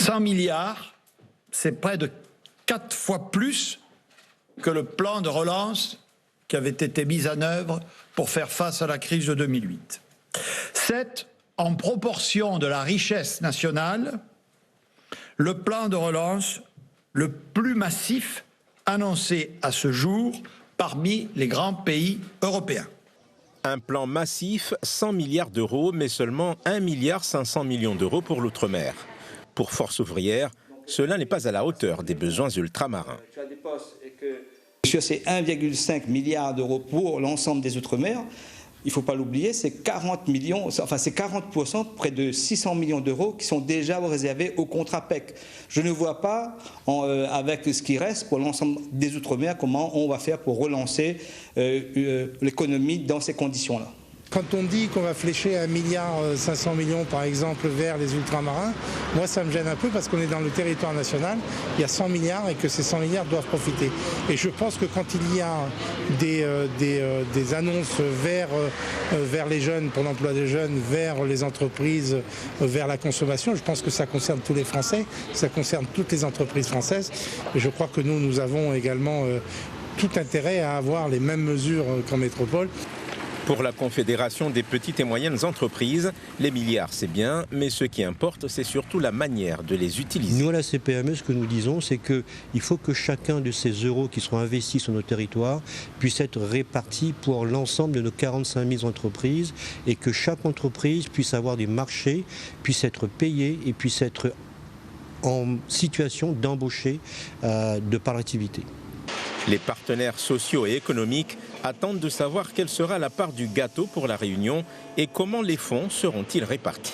100 milliards, c'est près de 4 fois plus que le plan de relance qui avait été mis en œuvre pour faire face à la crise de 2008. C'est, en proportion de la richesse nationale, le plan de relance le plus massif annoncé à ce jour parmi les grands pays européens. Un plan massif, 100 milliards d'euros, mais seulement 1,5 milliard d'euros pour l'outre-mer. Pour Force ouvrière, cela n'est pas à la hauteur des besoins ultramarins. Sur ces 1,5 milliard d'euros pour l'ensemble des Outre-mer, il ne faut pas l'oublier, c'est 40 millions, enfin c'est 40%, près de 600 millions d'euros qui sont déjà réservés au contrat PEC. Je ne vois pas, avec ce qui reste pour l'ensemble des Outre-mer, comment on va faire pour relancer l'économie dans ces conditions-là. Quand on dit qu'on va flécher 1,5 milliard par exemple vers les ultramarins, moi ça me gêne un peu parce qu'on est dans le territoire national, il y a 100 milliards et que ces 100 milliards doivent profiter. Et je pense que quand il y a des annonces vers les jeunes, pour l'emploi des jeunes, vers les entreprises, vers la consommation, je pense que ça concerne tous les Français, ça concerne toutes les entreprises françaises. Et je crois que nous avons également tout intérêt à avoir les mêmes mesures qu'en métropole. Pour la Confédération des petites et moyennes entreprises, les milliards c'est bien, mais ce qui importe c'est surtout la manière de les utiliser. Nous à la CPME, ce que nous disons, c'est qu'il faut que chacun de ces euros qui seront investis sur nos territoires puisse être réparti pour l'ensemble de nos 45 000 entreprises et que chaque entreprise puisse avoir des marchés, puisse être payée et puisse être en situation d'embaucher de par l'activité. Les partenaires sociaux et économiques attendent de savoir quelle sera la part du gâteau pour la Réunion et comment les fonds seront-ils répartis.